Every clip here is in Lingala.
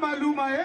Maluma,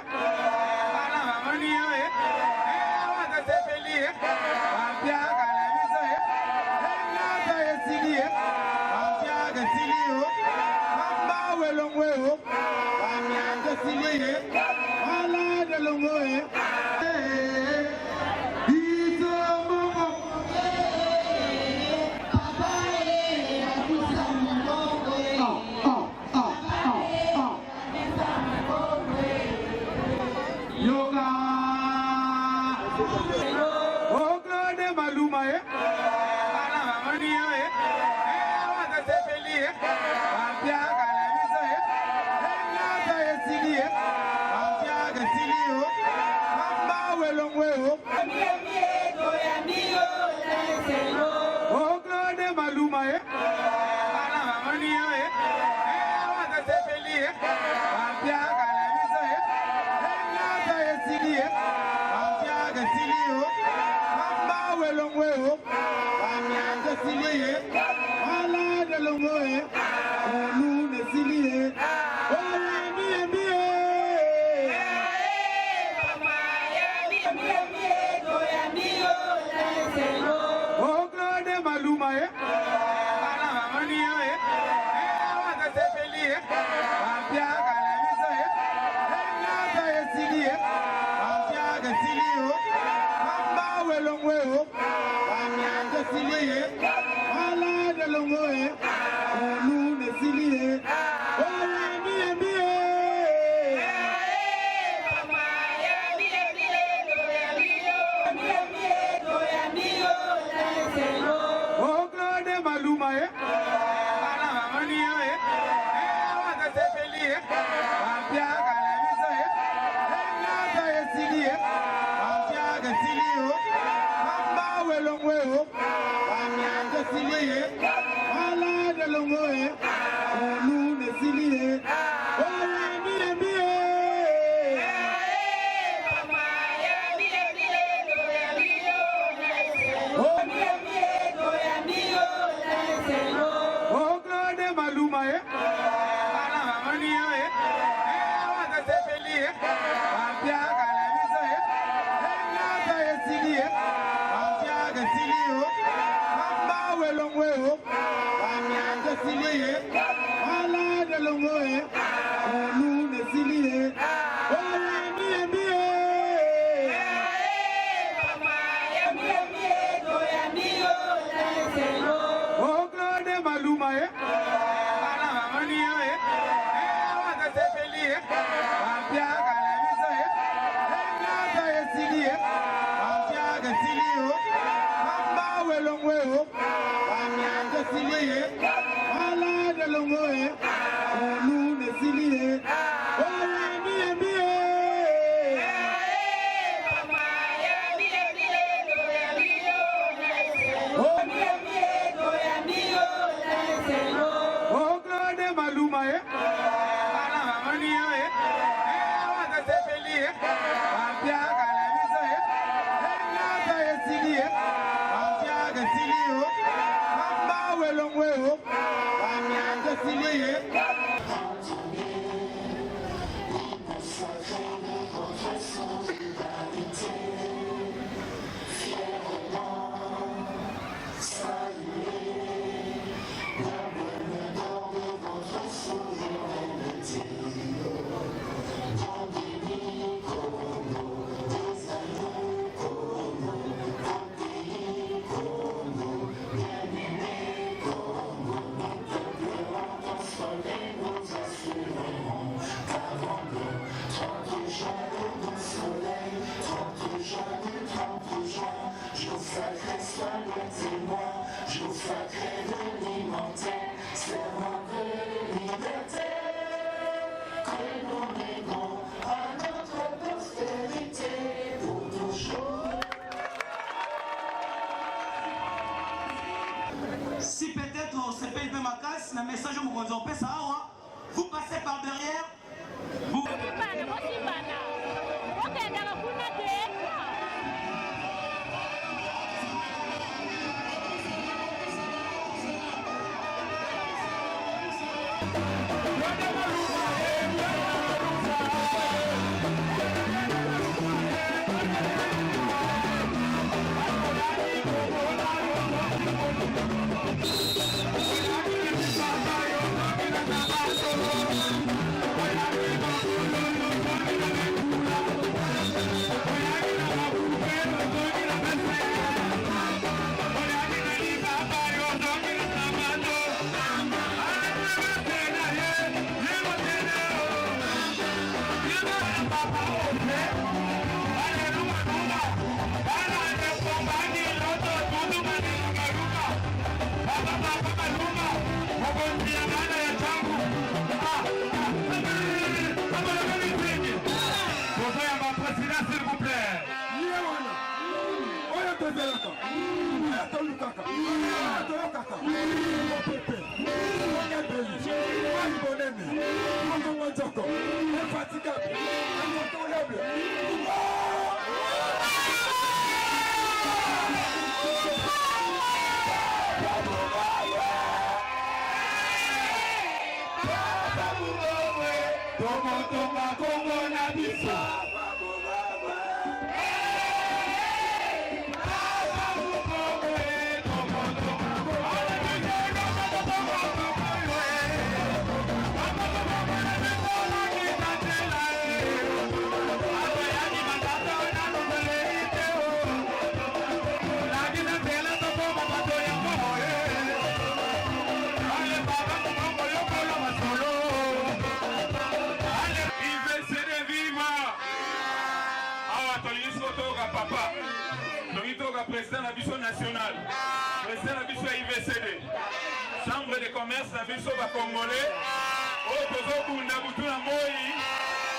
Si peut-être c'est pas une ma casse, le message vous passez par derrière. Vous... Président de la Bisso nationale, président de la Bisso IVCD, chambre de commerce de la Bisso congolais, au Bunda Boutuna Moi,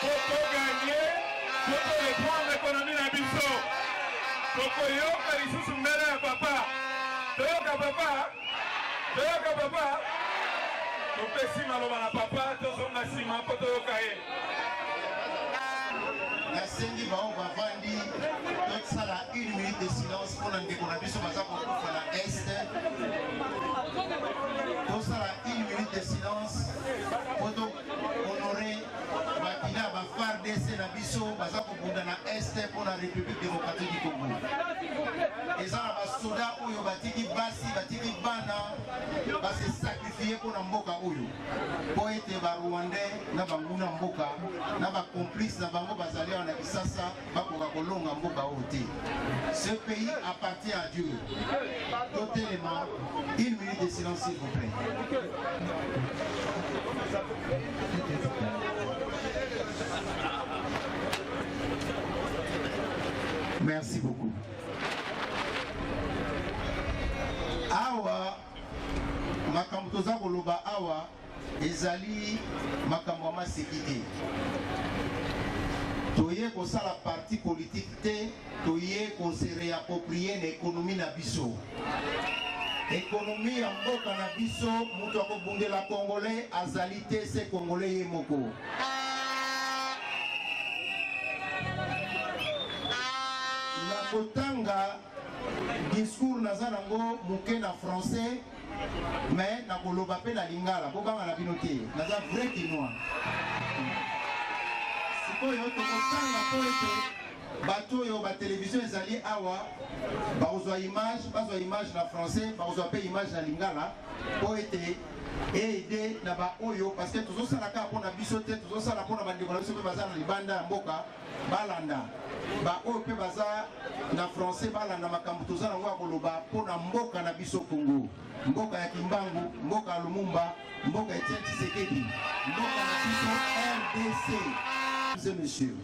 pour gagner, pour reprendre l'économie de la Bisso, pour que Yoka ici sous à papa, Toyoka papa, pour que si maloma na papa, tous on a sima pour Toyoka. Nasengi bao bavandi totsala 1 minute de silence pour ndeko na biso baza kokufa na este. Tosala 1 minute de silence pour honorer bakina ba FARDC na biso baza kobunda na este pour la République démocratique du Congo. Eza na basoda oyo batiki basi batiki bana base sacrifier pour na mboka oyo. Po ete ba Rwandais na banguna mboka na ba complice na bango bazali na Kisasa bakoka kolonga mboka oyo. Ce pays appartient à Dieu. Totalement 1 minute de silence s'il vous plaît. Merci beaucoup. Awa makambo toza koloba awa ezali makambo ma sécurité. Toye ko sala parti politique te, toye ko se réapproprier l'économie na biso. Économie ya mboka na biso, mutu akobundela congolais azali te se congolais ye moko. Na kotanga discours naza nango muke na français, mais na koloba pe na lingala, po banga na bino te, naza vrai quinois. Sikoyo tokotanga po ete bato yo ba télévision ezali awa bazwa image na français, bazwa pe image na lingala po ete aider na ba oyo parce que toujours ça la ka pona biso te, toujours ça la pona ba ndeko na biso pe baza na libanda ya mboka balanda ba oyo pe baza na français balanda makambo toza na ngwa koloba pona mboka na biso Congo, mboka ya Kimbangu, mboka ya Lumumba, mboka ya Etienne Tshisekedi, mboka na biso RDC. Mesdames et messieurs,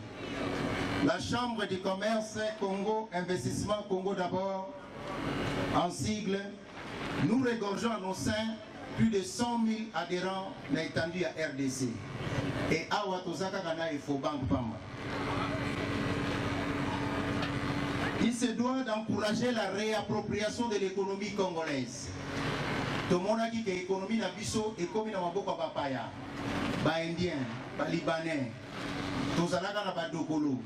la Chambre du commerce Congo, Investissement Congo d'abord, en sigle, nous regorgeons à nos seins plus de 100 000 adhérents étendus à RDC. Et à Watosaka Kana et Fobank Pamba. Il se doit d'encourager la réappropriation de l'économie congolaise. Tout le monde a dit que l'économie n'a biso et comme il n'a pas beaucoup papaya, ba indien, ba libanais, tous alaka na ba dokolo,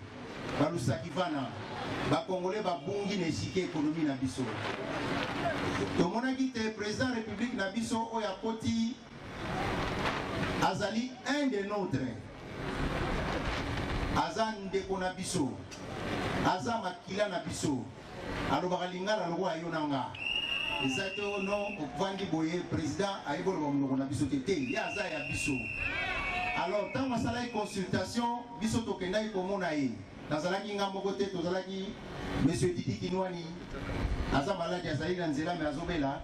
ba lusakivana, ba congolais ba bungi ne chike économie na biso. Tout le monde a dit que le président de la République na biso oya koti azali un des nôtres. Azan ndeko na biso. Aza makila na biso. Alobaka lingala loko ayonanga. Ezate ono okvandi boye président ayebolo bamunoko na biso tete ya aza ya biso. Alors tant masala y consultation biso tokenda y komona ye. Nazalaki ngambo kote tozalaki monsieur Didi Kinwani aza malade azali na nzela me azobela.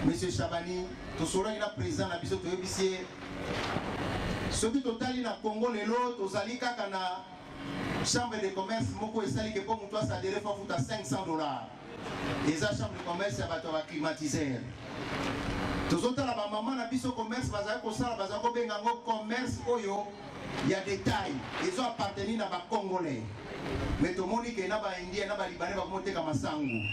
Monsieur Chabani tosolaki na président na biso toyebisi soki totali na Congo lelo tozali kaka na chambre de commerce moko esali ke po mutu asadere fa futa $500. Eza chambre de commerce ya bato ba climatiser. Tozotala ba mama na biso commerce bazali kosala bazali kobenga ngo commerce oyo ya détail ezo appartenir na ba congolais. Mais tomoni ke na ba indien na ba libanais ba komoteka masangu.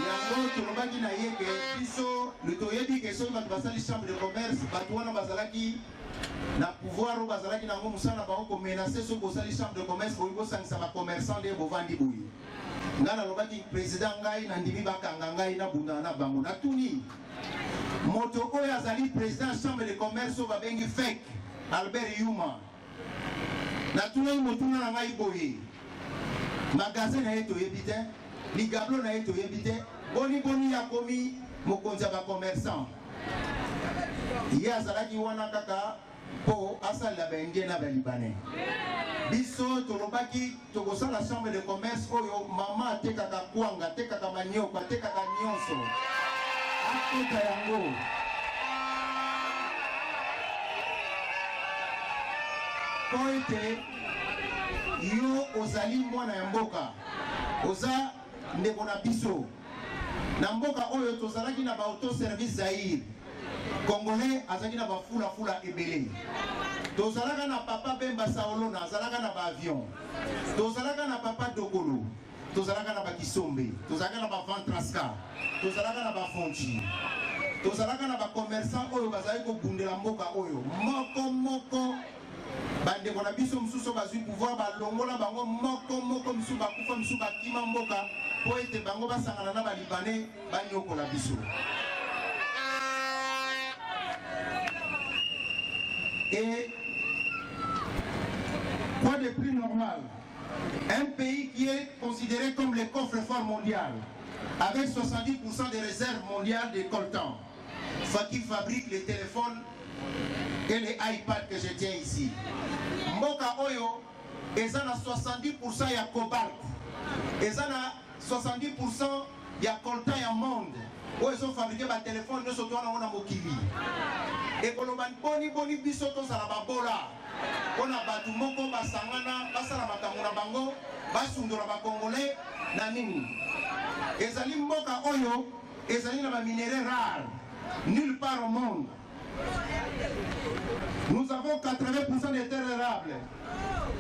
yango tolobaki na ye ke biso toyebi ke soki bato basali chambre de commerce bato wana bazalaki na pouvoir oyo bazalaki nango mosala bango komenace soki bosali chambre de commerce boyi bosangisa bacommerçant nde bovandi boye ngai nalobaki président ngai nandimi bakanga ngai nabundana na bango natuni moto oyo azali président chambre de commerce oyo babengi fek Albert Yuma natunai motuna na ngai boye magasin na ye toyebi te ligablo na ye toyebi te boni ya komi mokonzi ya bacommerçant ye azalaki wana kaka mpo asalela baindien na balibanais biso tolobaki tokosala chambre de commerce oyo mama atekaka kwanga atekaka manioko atekaka nyonso akota yango po ete yo ozali mwana ya mboka oza ndeko na biso na mboka oyo tozalaki na baautoservice Zaïre congolais azalaki na bafulafula ebele tozalaka na papa Bemba Saolona azalaka na baavion tozalaka na papa Dokolo tozalaka na bakisombe tozalaka na baventraska tozalaka na bafonchi tozalaka na bacommerçant oyo bazali kobundela mboka oyo moko bandeko na biso mosusu bazwi pouvoir balongola bango moko misu bakufa misu bakima mboka po ete bango basangana na balibanais banyokola biso et quoi de plus normal un pays qui est considéré comme le coffre-fort mondial avec 70% des réserves mondiales de coltan qui fabrique les téléphones et les iPads que je tiens ici. Mboka Oyo, ils ont 70% ya cobalt, ils ont 70% ya coltan ya monde, où ils ont fabriqué des téléphones, nous sommes en Mokili. Et quand on boni biso to sala babola, on a batu moko basangana, basala makamuna bango, basundura ba congolais na nini. Ezali mboka Oyo, ezali na ba minéraux rares, nulle part au monde. Nous avons 80% des terres arables.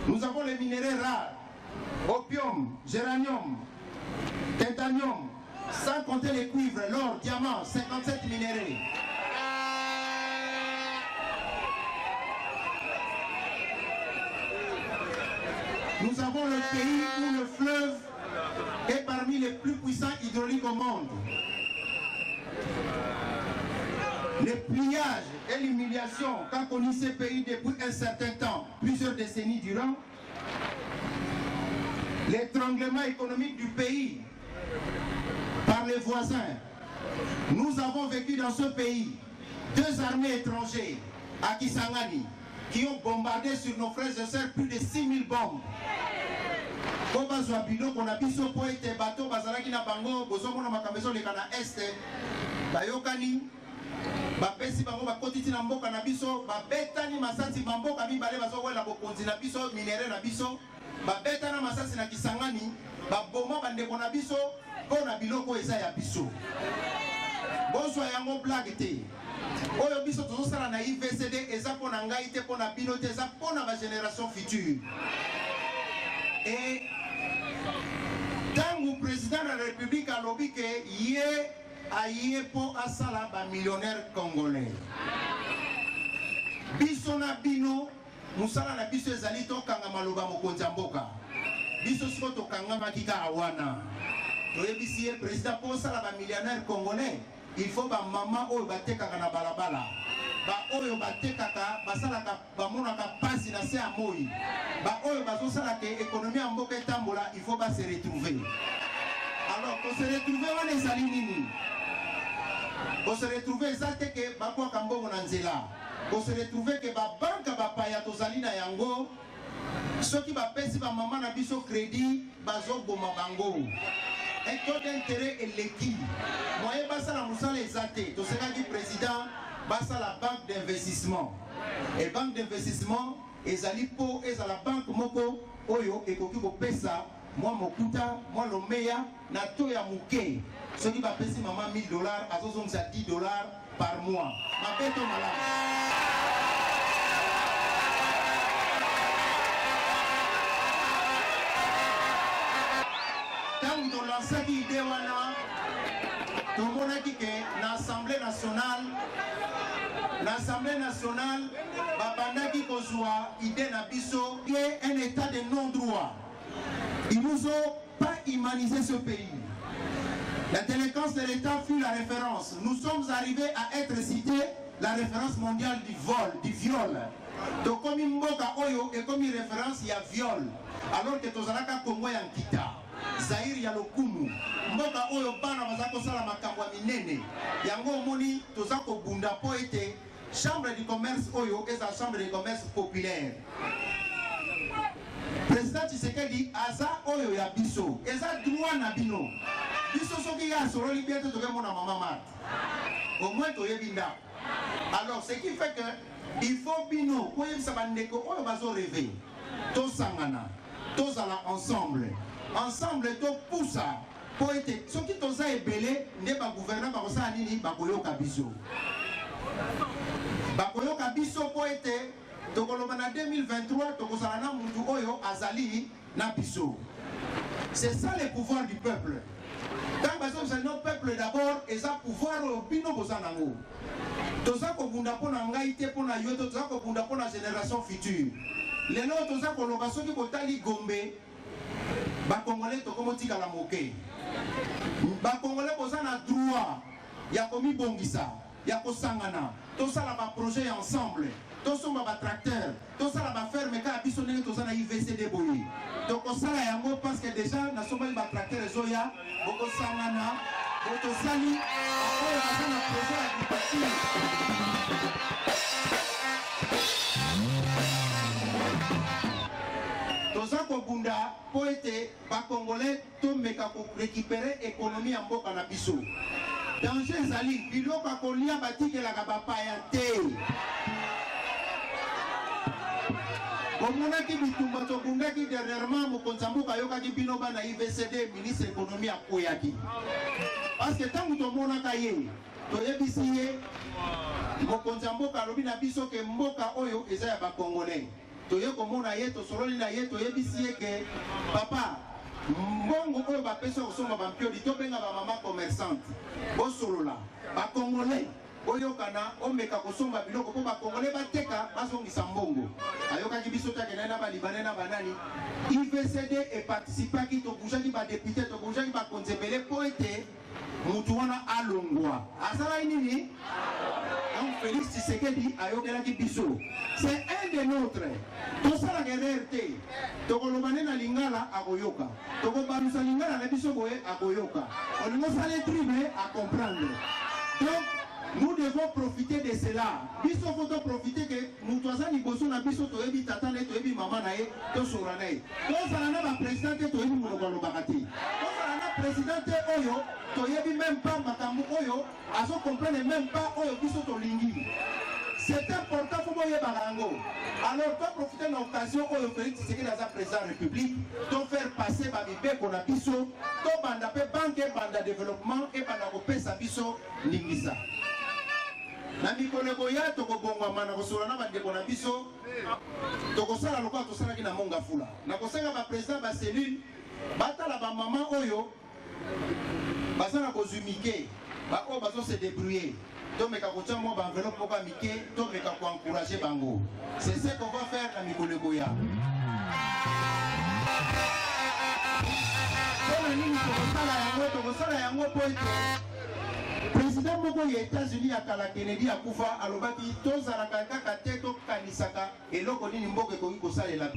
Nous avons les minéraux rares, opium, géranium, titanium, sans compter les cuivres, l'or, diamant, 57 minéraux. Nous avons le pays où le fleuve est parmi les plus puissants hydrauliques au monde. Le pillage et l'humiliation qu'a connu ce pays depuis un certain temps, plusieurs décennies durant, l'étranglement économique du pays par les voisins. Nous avons vécu dans ce pays 2 armées étrangères à Kisangani qui ont bombardé sur nos frères et sœurs plus de 6000 bombes. Koba Zwabilo qu'on a biso po ete bateau bazalaki na bango bozomona makambezo leka na este bayokani bapesi bango bakotiti na mboka na biso babetani masasi bamboka mibale bazowela bokonzi na biso minere na biso babetana masasi na Kisangani baboma bandeko na biso mpo na biloko eza ya biso bozwa yango blague te oyo biso tozosala na IVCD eza mpo na ngai te mpo na bino te eza mpo na bagénération future. Et tangu président de la République alobi ke ye aye po asala ba millionnaire congolais biso na bino musala na biso ezali tokanga maloba mokonzi ya mboka biso siko tokangamaki kaka wana toyebisi ye président po osala ba millionnaire congolais il faut ba mama oyo batekaka na balabala ba oyo batekaka basalaka bamonaka pasi na se ya moi ba oyo bazosala ke économie ya mboka etambola il faut ba se retrouver. Alors ko se retrouver wana ezali nini? Ko se retrouver eza te ke bakwaka mbongo na nzela ko se retrouver ke babanka bapaya tozali na yango soki bapesi bamama na biso crédit bazoboma bango un taux d'intérêt eleki moyen basala mosala eza te tosekaki président basa la banque d'investissement et banque d'investissement ezali po ezala banque moko oyo ekoki kopesa mwa mokuta mwa lomeya na to ya muke soki bapesi mama $1000 azozongisa $10 par mois mabeto malamu. Tango tolansaki ide wana tomonaki ke na Assemblée nationale babandaki kozwa idée na biso est un état de non-droit. Ils nous ont pas humanisé ce pays. La délinquance de l'État fut la référence. Nous sommes arrivés à être cités la référence mondiale du viol. Donc comme mboka oyo et comme référence il y a viol. Alors que tozalaka Congo ya nkita, Zaire ya lokumu. Mboka oyo bana bazako sala makambo ya minene. Yango moni tozako bunda po ete chambre du commerce oyo est la chambre du commerce populaire. Président Tshisekedi aza oyo ya biso, eza droit na bino. Biso soki ya solo liberté to mona mama mat. Au moins to yebinda. Alors ce qui fait que il faut bino ko yebisa bandeko oyo bazo rêver. To sangana, to zala ensemble. Ensemble to poussa po ete soki toza ebele nde ba gouvernement ba kosala nini ba koyoka biso. Ba koyoka biso po ete tokoloba na 2023 tokozala na mutu oyo azali na biso. C'est ça le pouvoir du peuple. Quand bazo notre peuple d'abord et ça pouvoir au bino bozanango. Toza ko bunda pona ngai te pona yo toza ko bunda pona génération future. Lelo toza ko loba soki botali Gombe ba congolais to komo tika la moke. Ba congolais bozana droit ya komi bongisa, ya ko sangana. Tosala ba projet ensemble. Tosomba ba tracteur, tosala ba ferme ka biso ndenge tozana IVCD boye. Tokosala yango parce que déjà na somba ba tracteur ezoya, boko sangana, boko sali, oyo bazana projet agriculture. Toza ko bunda po ete ba congolais to meka ko récupérer économie ya mboka na biso. Danger ezali biloko kolia batikelaka bapaya te. Omonaki bitumba tobundaki dernièrement mokonzambuka yokaki bino bana IVCD ministre économie akoyaki. Parce que tant que tomonaka ye toyebisi ye mokonzambuka alobi na biso ke mboka oyo eza ya bakongolais. Toye komona ye tosololi na ye toyebisi ye ke papa mbongo oyo bapesa kosomba bampioli tobenga bamama commerçante bosolola bakongolais oyokana omeka kosomba biloko po bakongolais bateka bazongisa mbongo ayokaki biso takena na balibane na banani IVCD eparticipaki tobujaki badepute tobujaki bakonzebele po ete mutu wana alongwa azala nini donc Félix Tshisekedi ayokelaki biso c'est un de nôtres tosala RRT tokolobane na lingala akoyoka tokobalusa lingala na biso boye akoyoka olingo sale tribe à comprendre. Donc nous devons profiter de cela. Biso faut profiter que nous toza liboso na biso toyebi tata na toyebi mama na ye to sora na ye. To sala na ba président toyebi monoko lobakati. To sala na président oyo toyebi même pas makambo oyo azo comprendre même pas oyo biso to lingi. C'est important pour moi barango. Alors to profiter de l'occasion oyo Félix Tshisekedi aza président de la République, to faire passer ba bibe ko na biso, to banda pe banque banda développement et banda ko pesa biso lingisa. Na mikoleko ya tokobongwa mana kosola na bandeko na biso tokosala lokwa tosalaki na monga fula na kosenga ba président ba cellule batala ba mama oyo basana kozumike ba o bazo se débrouiller to meka kotia mo ba enveloppe moko mike to meka ko encourager bango. C'est ce qu'on va faire na mikoleko ya tona nini tokosala yango po ete président moko ya États-Unis ya kala Kennedy akufa alobaki tozalaka kaka te tokanisaka eloko nini mboka ekoki kosalela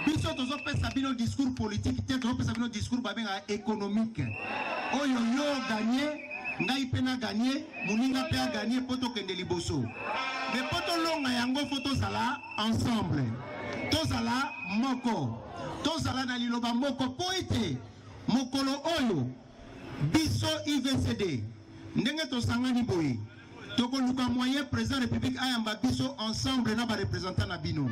biso tozopesa bino discours politique te tozopesa bino discours babenga économique oyo yo gagné ngai pena gagné moninga pe a gagné po tokende liboso mais po tolonga yango fo tozala ensemble tozala moko tozala na liloba moko po ete mokolo oyo biso IVCD ndenge tosangani boye tokoluka moyen président république ayamba biso ensemble na ba représentant na bino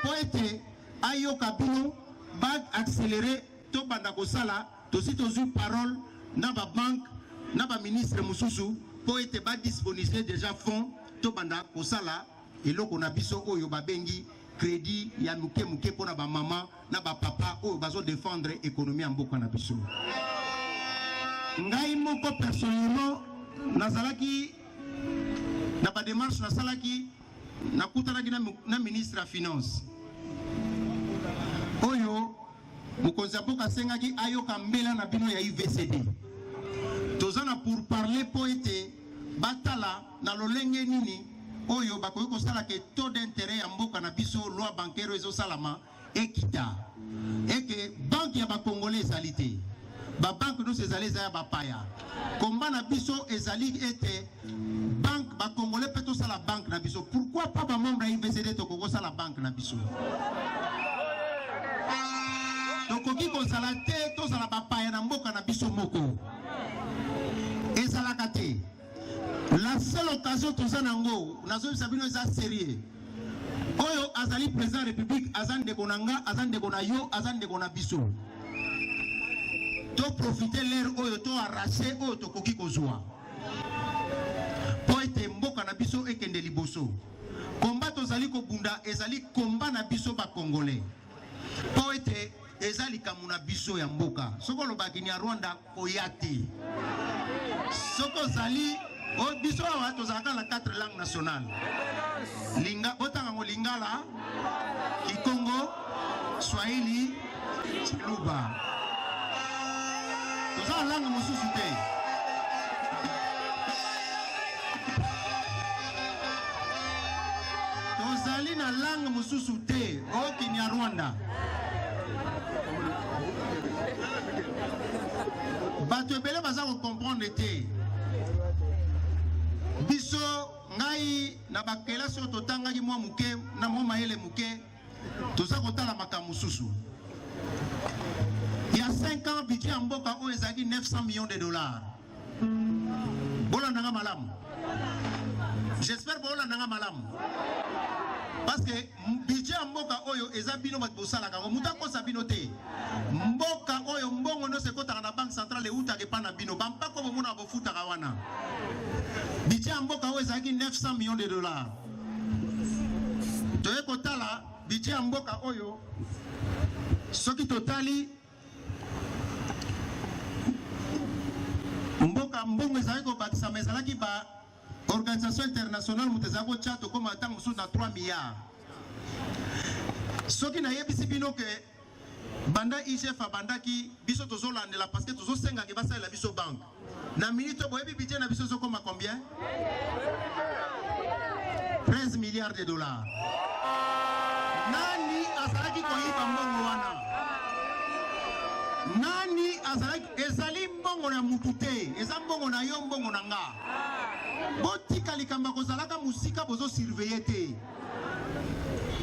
po ete ayoka bino ba accélérer to banda kosala tosi tozu parole na ba banque na ba ministre mususu po ete ba disponibiliser déjà fonds to banda kosala eloko na biso oyo babengi crédit ya muke muke pona ba mama na ba papa oyo bazo défendre économie en mboka na biso. Ngai moko personnellement nazalaki na ba démarche nasalaki nakutanaki na ministre ya finance oyo mokonzi ya mboka asengaki ayoka mbela na bino ya UVCD tozana pour parler po ete batala na lolenge nini oyo bakoki kosala ke taux d'intérêt ya mboka na biso loi bancaire ezosalama ekita eke banque ya bakongolais ezali te babanke nyonso ezali eza ya bapaya komba na biso ezali ete banque bakongolais mpe tosala banque na biso pourquoi pas bamembre ya UVCD tokoki kosala banque na biso tokoki kozala te tozala bapaya na mboka na biso moko ezalaka te. La seule occasion toza nango nazobisa bino eza sérieux oyo azali président république azande konanga azande kona yo azande kona biso to profiter l'air oyo to arracher oyo tokoki kozwa po ete mboka na biso ekende liboso komba tozali kobunda ezali komba na biso ba congolais po ete ezali kamuna biso ya mboka soko lobaki ni Rwanda koyate soko zali o biso awa tozalaka na 4 langues nationales linga botanga ngo lingala kikongo swahili chiluba tozala langue mosusu te tozali na langue mosusu te o Kinyarwanda bato ebele baza comprendre te biso ngai na bakelasi oyo totangaki mwa muke na mwa mayele muke toza kotala makambo mosusu il y a 5 ans budget ya mboka oyo ezalaki 900 millions de dollars bolandanga malamu j'espère bolandanga malamu parce que budget ya mboka oyo eza bino bato bosalaka ngo muta kosa bino te mboka oyo mbongo nyonso ekotaka na banque centrale eutaka epa na bino bampako bomona bofutaka wana budget ya mboka oyo ezalaki 900 millions de dollars toye kotala budget ya mboka oyo soki totali mboka mbongo ezalaki kobakisama ezalaki ba organisation internationale moto ezalaki kotya tokoma ntango mosusu na 3 milliards soki nayebisi bino ke banda IGF abandaki biso tozolandela parce que tozosengaki basalela biso banque na minute boyebi budget na biso ezokoma combien 13 milliards de dollars nani azalaki koyiba mbongo wana nani azalaki ezali mbongo na mutu te eza mbongo na yo mbongo na nga botika likamba kozalaka musika bozo surveiller te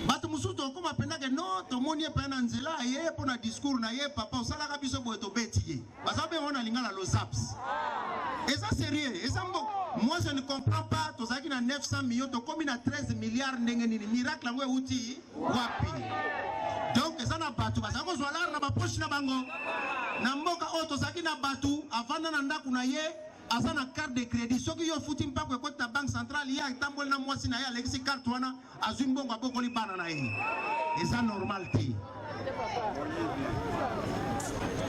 bato mususu tokoma pendake no tomoni epa na nzela ye mpo na discours na ye papa osalaka biso boye tobeti ye baza mpe wana lingala losaps eza sérieux eza mbongo moi je ne comprends pas tozalaki na 900 millions tokomi na 13 milliards ndenge nini miracle yango euti wapi donc eza na bato bazala kozwa lar na bapoche na bango na mboka oyo tozalaki na bato avanda na ndako na ye aza na carte de crédit soki yo futi mpako ekoti na banque centrale ye atamboli na mwasi na ye alekisi carte wana azwi mbongo abokoli bana na ye eza normal te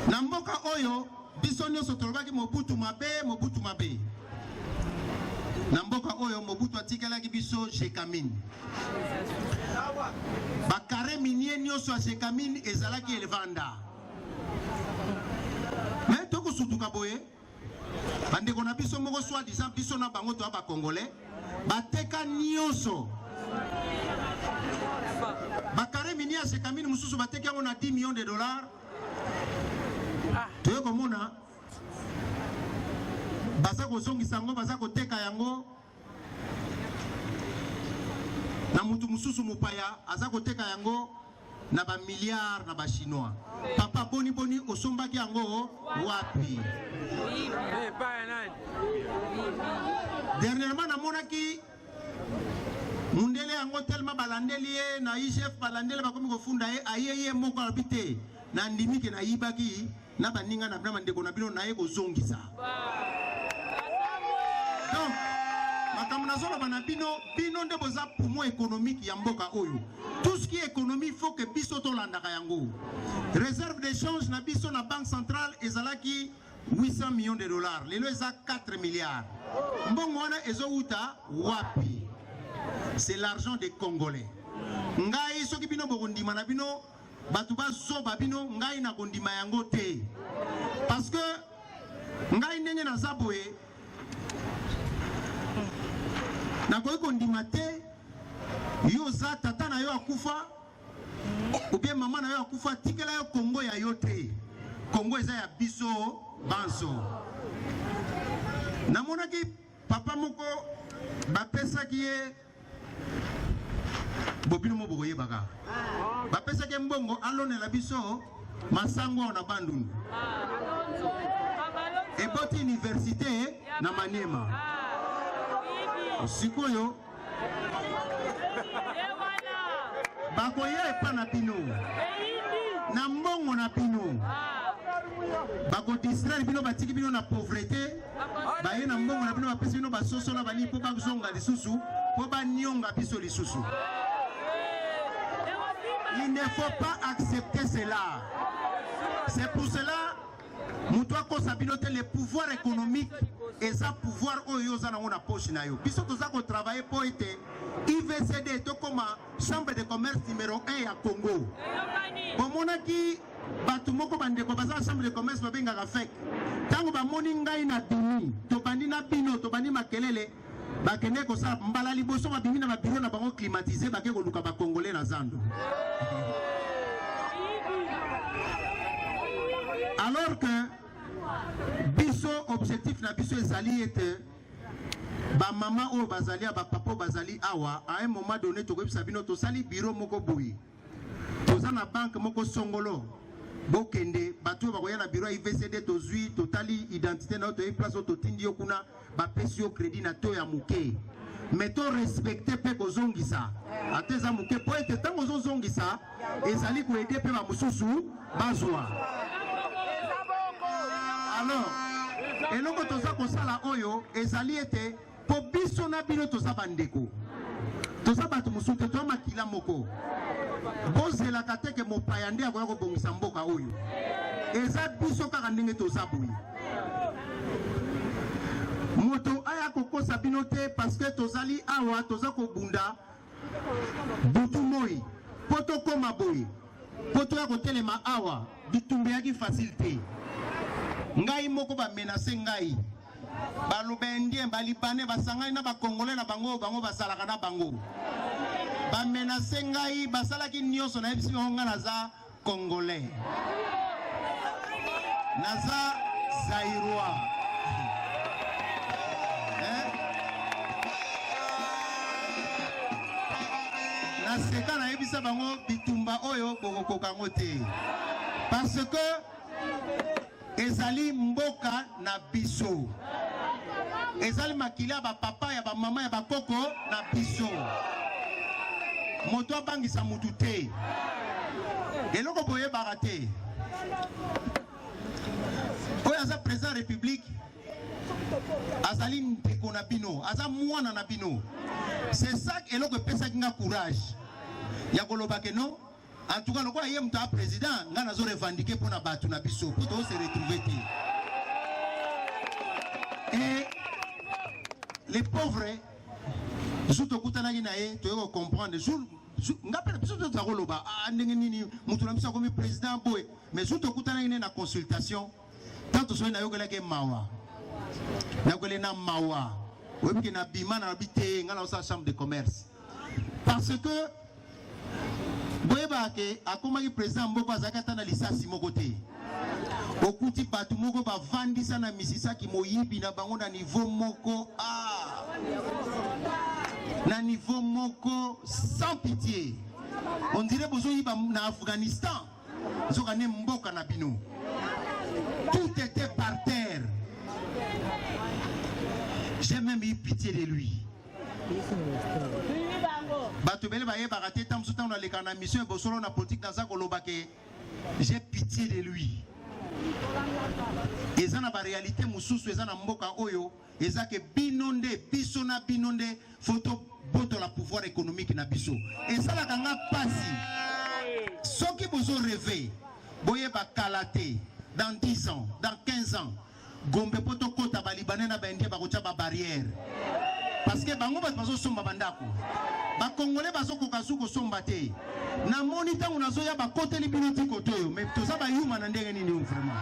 na mboka oyo biso nyonso tolobaki Mobutu mabe na mboka oyo Mobutu atikelaki biso Jekamine bakare minier nyonso ya Jekamine ezalaki elevanda me tokosutuka boye bandeko na biso moko soi disant biso na bango toa bakongolais bateka nyonso bakare minier ya Jekamine mosusu bateki yango na 10 millions de dollars toye komona baza kozongisa yango baza koteka yango na mutu mususu mupaya aza koteka yango na ba milliards na ba chinois papa boni osombaki yango wapi dernièrement namonaki mundele yango tellement balandeli ye na IGF balandeli bakomi kofunda ye ayeye moko abite na ndimike na yibaki na baninga na bana ndeko na bino na ye kozongisa donc Makamunazola banabino, bino nde boza poumon économique ya mboka oyo. Tout ce qui est économie, il faut que biso to landaka yango. Réserve d'échange na biso na banque centrale ezalaki 800 millions de dollars. Lelo eza 4 milliards. Mbongo wana ezo uta wapi? C'est l'argent des Congolais. Ngai soki bino bokondima na bino batu bazoba bino ngai na kondima yango te. Parce que ngai ndenge na zaboye na koyi kondima te yo za tata na yo akufa ou bien maman na yo akufa tikela yo Congo ya yo te. Congo eza ya biso banso. Namonaki papa moko bapesaki ye bobino mo boye baka bapesaki mbongo alonela biso masango na bandundu eboti université na Maniema sikoyo bakoye epa na bino na mbongo na bino bako distraire bino batiki bino na pauvreté baye na mbongo na bino bapesi bino basosola bani po bazonga lisusu po banionga biso lisusu. Il ne faut pas accepter cela. C'est pour cela mutua ko sabinote le pouvoir économique et ça pouvoir oyo za na ngona poche na yo. Biso toza ko travailler pour été IVCD to comme chambre de commerce numéro 1 ya Congo. Bomona ki batu moko bandeko baza chambre de commerce babenga ka fek. Tango ba moni ngai na demi to bandi na bino to bandi makelele bakende ko sa mbala liboso ba bimi na ba bureau na bango climatisé ba ke ko luka ba congolais na zando. Alors que biso objectif na biso ezali était ba maman o bazali ba papa bazali awa à un moment donné to ko bisabino to sali bureau moko boyi to za na banque moko songolo bokende batu ba ko ya na bureau IVCD to zui totali identité na to e place to tindi okuna ba pesi yo crédit na to ya muke mais to respecter pe ko zongisa ateza muke po ete tango zongisa ezali ko aider pe ba mususu bazwa. Alors, et nous toza kosala oyo ezali ete po biso na bino toza bandeko toza batu mususu to makila moko bozela kateke mopaya nde akoya kobongisa mboka oyo eza biso kaka ndenge toza boyi moto aya kokosa bino te parce que tozali awa toza kobunda butu moi po tokoma boyi po toya kotelema awa bitumbe yaki facile te. Ngai moko ba menacer ngai balubendien balibane basangani na ba congolais na bango basalaka na bango ba menacer ngai basalaki nyonso na ebisi nga naza congolais naza zairois na seka na ebisa bango bitumba oyo bokokoka ngo te parce que ezali mboka na biso ezali makila ba papa ya ba mama ya ba koko na biso moto abangisa mutu te eloko boye barate oyo aza président république azali ndeko na bino aza mwana na bino c'est ça eloko epesaki nga courage ya koloba ke non. En tout cas, le quoi il y a un président, on a revendiqué pour la battre na biso, pour se retrouver. Et les pauvres, surtout quand on a dit, tu dois comprendre, ngapela biso to zakoloba ndenge nini mutu na biso comme président boy, mais surtout quand on a une consultation, tant so na yokela ke mawa. Na kole na mawa. Oyebi ke na bima na bité ngala sa chambre de commerce. Parce que boyeba ke akomaki président mboko azakata na lisasi moko te okuti batu moko bavandisa na misisaki moyibi na bango na niveau moko na niveau moko sans pitié on dirait bozoyiba na Afghanistan zoka ne mboka na bino tout était par terre. J'ai même eu pitié de lui. Batubele baye barate tam soutan na lekana mission bosolo na politique dans ça koloba ke j'ai pitié de lui. Et ça na ba réalité mususu eza na mboka oyo eza ke binonde biso na binonde photo boto la pouvoir économique na biso ezala kanga pasi soki bozo rêver boye ba kalaté dans 10 ans dans 15 ans gombe poto kota ba libanais na ba indien ba kocha ba barrière parce que bango bazo somba bandako ba congolais bazo kokasu ko somba te na monita unazo ya ba kote libinoti kotoyo mais to za ba yuma na ndenge nini vraiment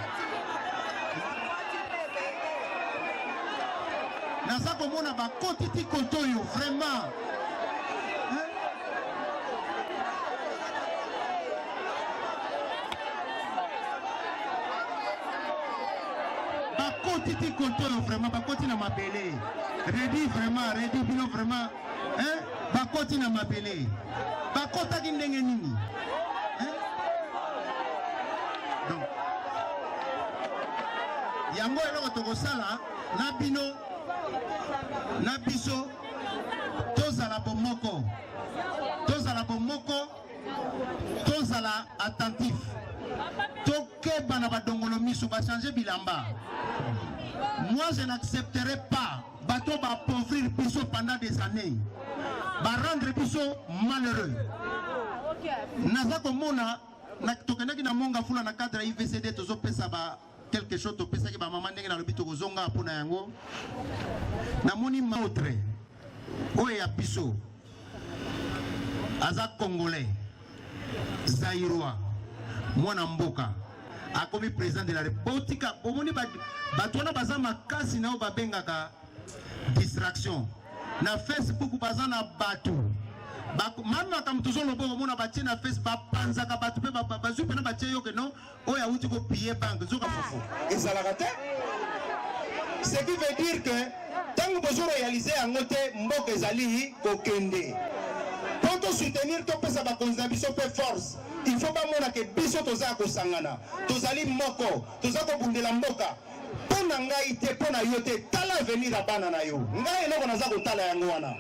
naza komona ba kote ti kotoyo vraiment Titi Kotoyo vraiment bakoti na mabele ready bino vraiment hein bakoti na mabele bakota ki ndenge nini hein donc yango eloko tokosala na bino na biso tozala attentif tokeba na badongolo miso ba changer bilamba. Moi, je n'accepterai pas bateau va appauvrir Bissot pendant des années, va rendre Bissot malheureux. Naza komona na tokenaki na monga fula na cadre IVCD tozo pesa ba quelque chose to pesa ki ba maman ndenge na lobito kozonga pona yango. Na moni mautre oye ya Bissot aza congolais Zaïrois mwana mboka akomi président de la République omoni batwana baza makasi na babengaka distraction na Facebook baza na batu mama kam toujours lobo omona batie na Facebook bapanzaka batu pe bazu pe na batie yo que non oya uti ko payer banque zoka fofo ezalaka te ce qui veut dire que tant que vous réaliser en côté mboka ezali kokende pour te soutenir to pesa ba contribution pe force. Il faut pas mona que biso toza ko sangana tozali moko toza ko bundela mboka pona ngai te pona yote tala venir abana na yo ngai eloko naza ko tala yango wana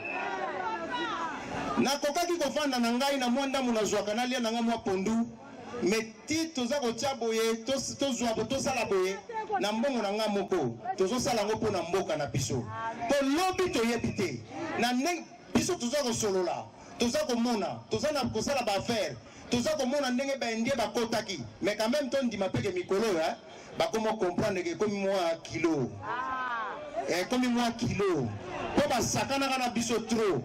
na kokaki ko fanda na ngai na mwanda muna zwaka na lia na ngai mwa pondu meti toza ko chaboye to zwa to sala boye na mbongo na ngai moko tozo sala ngo pona mboka na biso po lobi to yebite na biso toza ko solola toza ko mona toza na ko sala ba affaire toza komona ndenge ba ndie ba kotaki mais quand même ton ndima peke mikolo hein ba comment comprendre que comme moi kilo comme moi kilo po ba sakana kana biso trop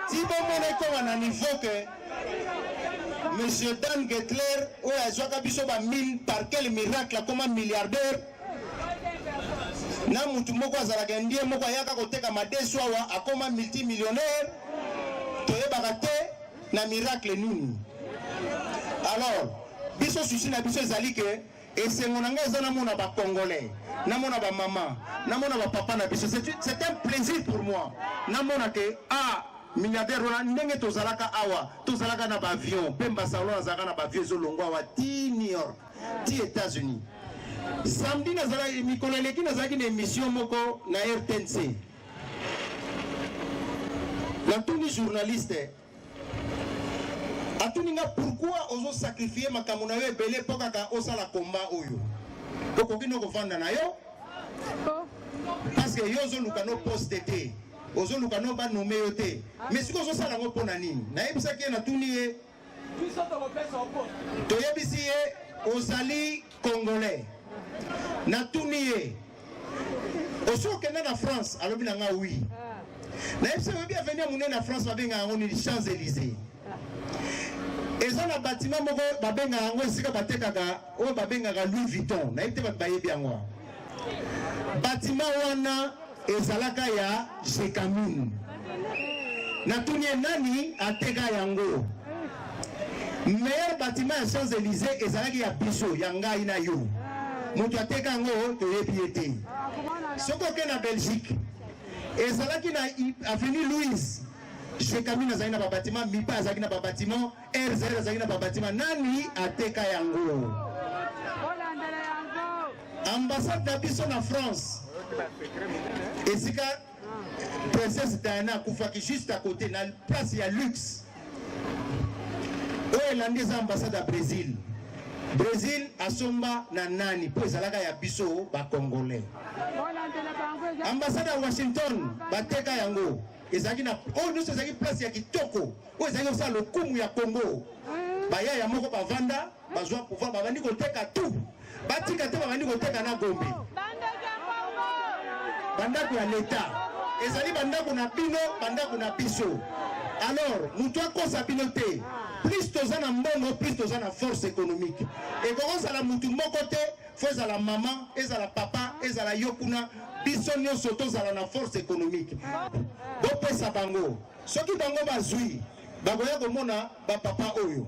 si bon mon ko na niveau que monsieur Dan Getler ou azoka biso ba mine par quel miracle comme un milliardaire na mutu moko azalaka ndie moko ayaka koteka madeso awa akoma multimillionnaire toyebaka te na miracle nini. Alors biso susi na biso ezali ke esengo na ngai eza namona ba congolais namona ba mama namona ba papa na biso c'est un plaisir pour moi namona ke milliardaire wana ndenge tozalaka awa tozalaka na ba avion pemba salon azalaka na ba avion ezolongwa awa ti New York ti États-Unis. Samedi nazala mikolo eleki nazalaki na émission moko na RTNC natuni journaliste atuninga pourquoi ozo sacrifier makambo na yo ebele mpo kaka osala combat oyo okoki no kovanda na yo parce que yo ozoluka no poste te ozoluka no banome yo te mais siko ozosala ngo mpo na nini nayebisaki ye natuni ye toyebisi ye ozali congolais natuni ye osokende na France alobi na nga oui nayebisa oyebi avenir monene na France babenga yango ni Champs-Élysées eza na bâtiment moko babenga yango esika batekaka oyo babengaka Louis Vuitton nayebi te bato bayebi yango bâtiment wana ezalaka ya Jekamine natuni ye nani ateka yango meilleur bâtiment ya Champs-Élysées ezalaki ya biso ya ngai na yo moto ateka yango toyebi ete soki oke na Belgique ezalaki na avenue Louise Jekamine azalaki na babâtiment mipa azalaki na babâtiment RZR azalaki na babâtiment nani ateka yango ambassade na biso na France esika princesse Diana akufaki juste à côté na place ya luxe oyelandi eza ambassade ya Brésil. Brésil asomba na nani po ezalaka ya biso bakongolais. Ambassade ya Washington bateka yango ezalaki na oyo nyonso ezalaki place ya kitoko oyo ezalaki kosala lokumu ya Congo. Baya ya moko bavanda bazwa pouvoir babandi koteka tout batika te babandi koteka na Gombe bandako ya l'État ezali bandako na bino bandako na biso. Alors mutu akosa bino te plus toza na mbongo plus toza na force économique ekozala mutu moko te fo ezala mama ezala papa ezala yo kuna biso nyonso tozala na force économique bopesa bango soki bango bazwi bakoya komona bapapa oyo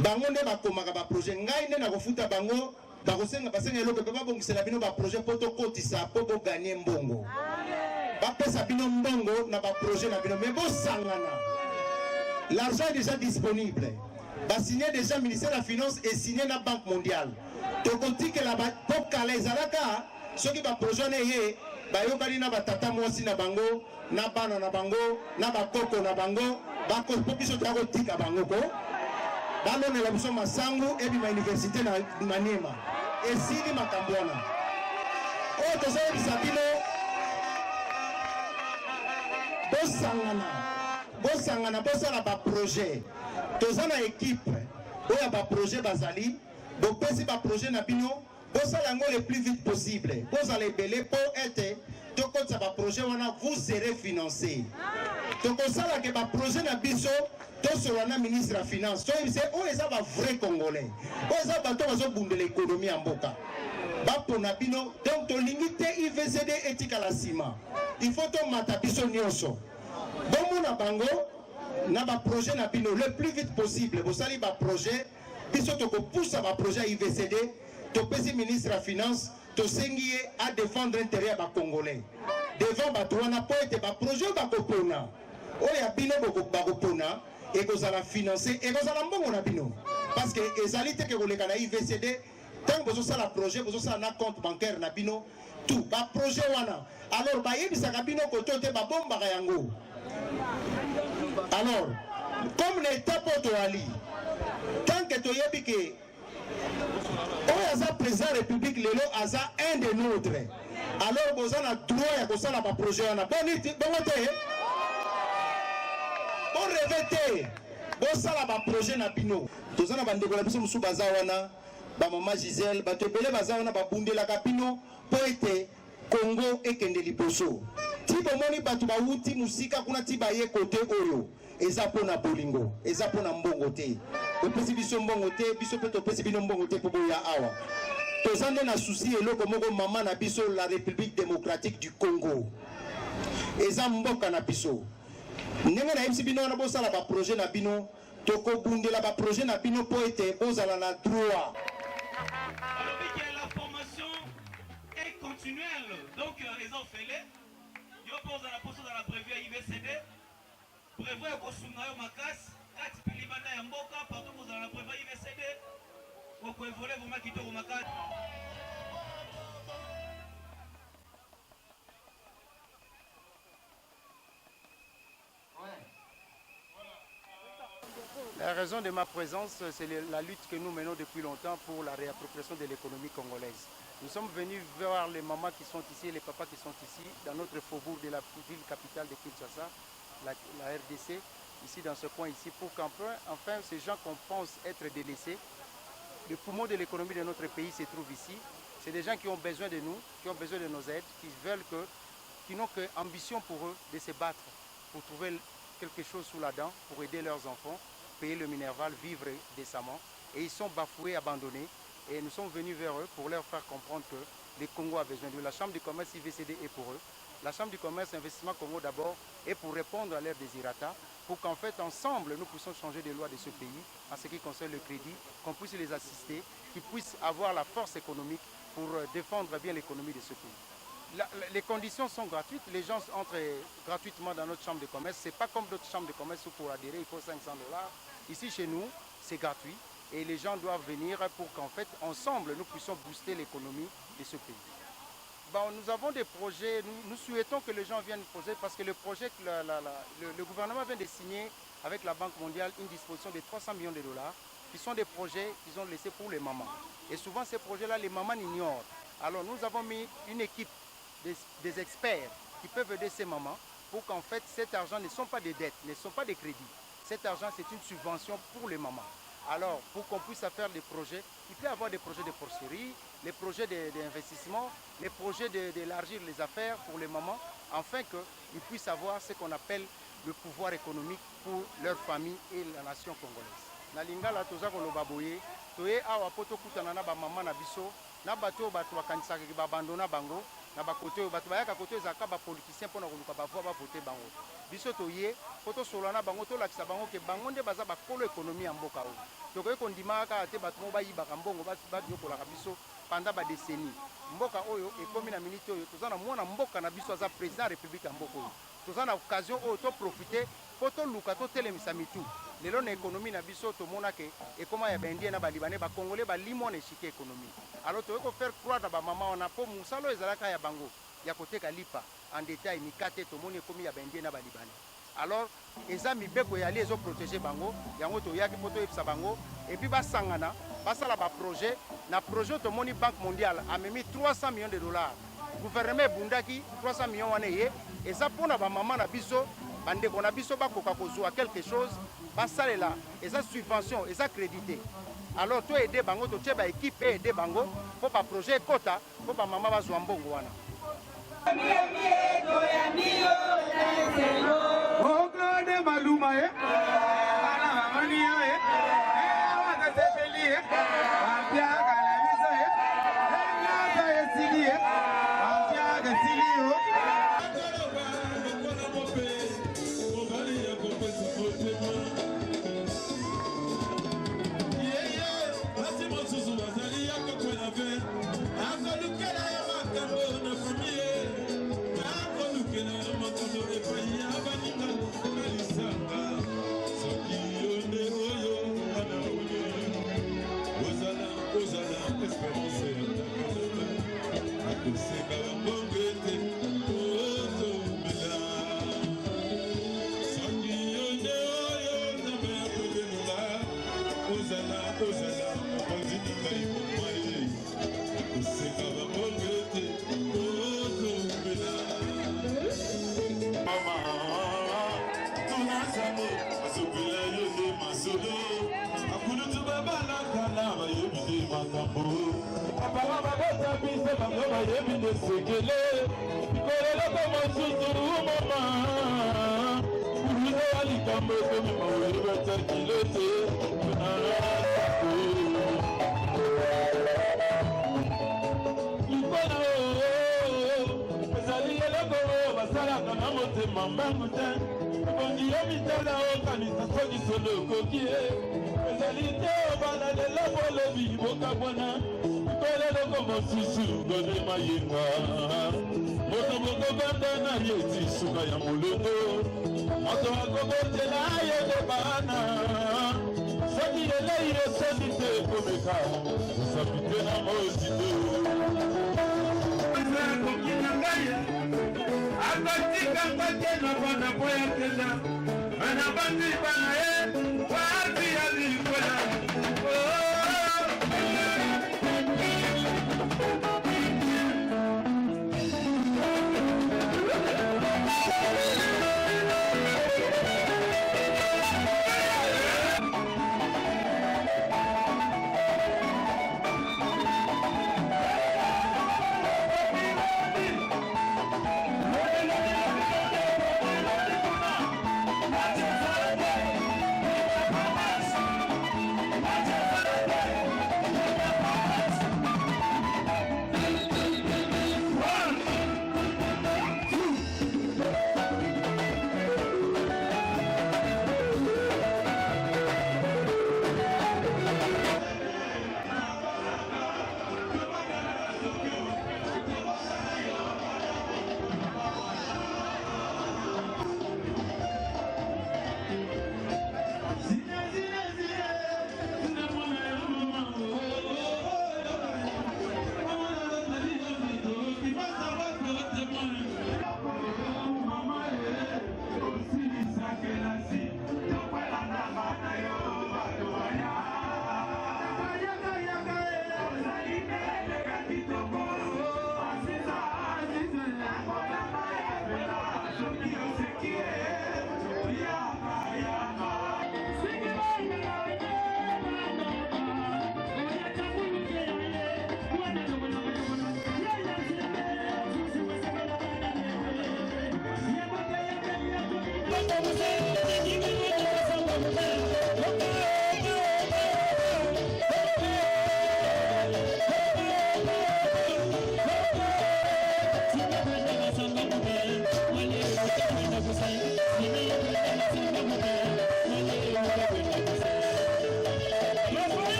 bango nde bakomaka baprojet ngai nde nakofuta bango basenga eloko mpe babongisela bino baprojet mpo tokotisa mpo boganye mbongo bapesa bino mbongo na baprojet na bino me bosangana. L'argent est déjà disponible. Signé déjà le ministère de la Finance et signé la Banque mondiale. Donc on dit que la banque les alaka, ceux qui va projet né, bayokali na batata mwasi na bango, na bana na bango, na bakoko na bango, bako popiso tako tika bango ko. Balo ne la biso masangu et ma université na Maniema. Et sidi makambona. Oh to ça bisabino. Bosangana bosala ba projet tozana équipe oya ba projet bazali bopesi ba projet na bino bosala yango le plus vite possible bozala ebele pour être tokotsa ba projet wana vous serez financé tokosala ke ba projet na biso tosolo na ministre ya finance to yebise oyo eza ba vrai congolais oyo eza bato bazobundela économie ya mboka bapona bino donc tolingi te IVCD etikala nsima il faut tomata biso nyonso bomona bango na ba projet na bino le plus vite possible bosali ba projet biso tokopoussa ba projet IVCD topesi ministre ya finance tosengi ye à défendre intérêt ya ba congolais devant bato wana po ete ba projet bakopona oyo ya bino bakopona ekozala financé ekozala mbongo na bino parce que ezali te ke koleka na IVCD tant bozosala projet bozosala na compte bancaire na bino tout ba projet wana alors bayebisaka bino koto te babombaka yango. Alors comme l'état poto ali tant que toyebi ke oyo aza président république lelo aza un de nôtres alors boza na droit ya kosala ba projet wana bongo te bon rêve te bosala ba projet na bino toza na bandeko na biso mosusu baza wana ba mama Gisèle bato ebele baza wana babundelaka bino po ete Congo ekende liboso ti bomoni bato bawuti musika kuna ti baye kote oyo eza pona bolingo eza pona mbongo te opesi biso mbongo te biso pe topesi bino mbongo te po boya awa toza nde na souci eloko moko mama na biso la République démocratique du Congo eza mboka na biso ndenge na yebisi bino wana bosala ba projet na bino tokobundela ba projet na bino po ete bozala na droit. La formation est continuelle, donc ils ont fait les. Yo pose à la poste dans la prévue IVCD, prévoit qu'on soumet au Makas, 4 pilibana ya mboka, partout vous dans la prévue IVCD, vous pouvez voler vous maquiller au Makas. La raison de ma présence, c'est la lutte que nous menons depuis longtemps pour la réappropriation de l'économie congolaise. Nous sommes venus voir les mamans qui sont ici et les papas qui sont ici, dans notre faubourg de la ville capitale de Kinshasa, la RDC, ici dans ce coin ici, pour qu'enfin ces gens qu'on pense être délaissés, le poumon de l'économie de notre pays se trouve ici. C'est des gens qui ont besoin de nous, qui ont besoin de nos aides, qui n'ont qu'ambition pour eux de se battre, pour trouver quelque chose sous la dent, pour aider leurs enfants, payer le minerval, vivre décemment. Et ils sont bafoués, abandonnés. Et nous sommes venus vers eux pour leur faire comprendre que le Congo a besoin d'eux. La Chambre du commerce IVCD est pour eux. La Chambre du commerce Investissement Congo d'abord est pour répondre à leurs désirata, pour qu'en fait ensemble nous puissions changer les lois de ce pays en ce qui concerne le crédit, qu'on puisse les assister, qu'ils puissent avoir la force économique pour défendre bien l'économie de ce pays. Les conditions sont gratuites, les gens entrent gratuitement dans notre chambre de commerce. Ce n'est pas comme d'autres chambres de commerce où pour adhérer il faut $500. Ici chez nous, c'est gratuit et les gens doivent venir pour qu'en fait, ensemble, nous puissions booster l'économie de ce pays. Bon, nous avons des projets, nous souhaitons que les gens viennent poser parce que le projet que le gouvernement vient de signer avec la Banque mondiale une disposition de 300 millions de dollars qui sont des projets qu'ils ont laissés pour les mamans. Et souvent ces projets-là, les mamans ignorent. Alors nous avons mis une équipe des experts qui peuvent aider ces mamans pour qu'en fait cet argent ne sont pas des dettes, ne sont pas des crédits. Cet argent c'est une subvention pour les mamans. Alors pour qu'on puisse faire des projets, il peut y avoir des projets de porcerie, les projets d'investissement, les projets d'élargir les affaires pour les mamans, afin qu'ils puissent avoir ce qu'on appelle le pouvoir économique pour leur famille et la nation congolaise. Na lingala toza koloba boye toye awa poto kutana na ba mama na biso na bato bato bakanisaka ki babandona bango na bakote bato bayaka kote ezaka ba politicien mpona koluka bavoi bavote bango biso toye poto solola na bango tolakisa bango ke bango nde baza bakolo ekonomi ya mboka oyo tokoki kondimaka kaka te bato mo bayibaka mbongo banyokolaka biso pendant badeseni mboka oyo ekomi na miniti oyo toza na mwana mboka na biso aza président ya république ya mboka oyo toza na occasion oyo toprofite po toluka totelemisa mitu lelo na économie na biso tomonake ekoma ya baindien na balibane bakongole balimo na eshike économie alors toyei kofaire croire na bamama wana mpo mosala oyo ezalaka ya bango ya koteka lipa en détail mikate tomoni ekomi ya baindien na balibane alors eza mibeko yali ezoprotege bango yango toyaki mpo toyebisa bango epuis basangana basala baprojet na projet tomoni banque mondiale amemi 300 millions de dollars gouvernement ebundaki 300 millions wana eye eza mpona bamama na biso bandeko na biso bakoka kozwa quelque chose basalela eza subvention eza crédité alors to aider bango totie ba équipe et aider bango mpo baprojet ekota mpo bamama bazwa mbongo wana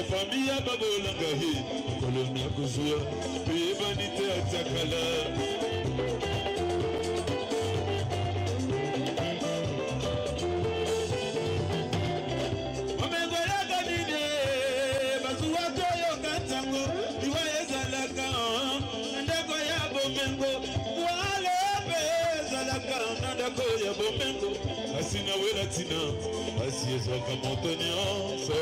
Famille Babolangahi, Colonia Guzua, Pibanite Atakala. Asina welatina, asieza kamontaniansa.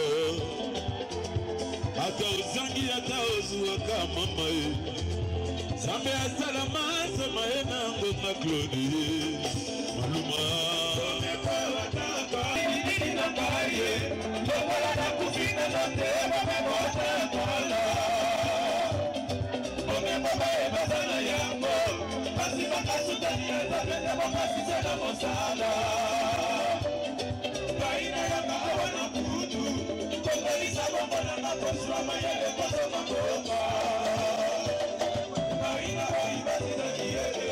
Ata uzangi ata ozuwa kama mae. Sambe asala masa mae na ngoma Claudie. Maluma. Omekwa wataka, nini na kaye. Lokola na kufina zote, omekwa kola. Omekwa bae bazana yango. Basi makasutani ya zabende wakasi sana mosala. Baina ya kahawa na kutu. Kongalisa bongo na makoswa mayele koso makoka. Baina wa ibasi za kiele.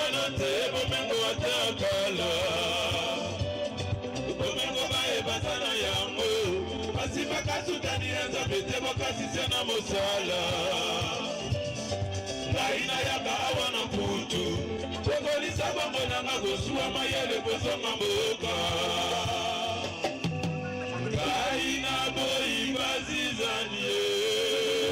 wana te bomengo atakala bomengo baye basana yango basi bakasutani ya nzambe te bakasisia na mosala ngai nayaka awa na mputu tokolisa bango nanga kosuwa mayele kozonga mboka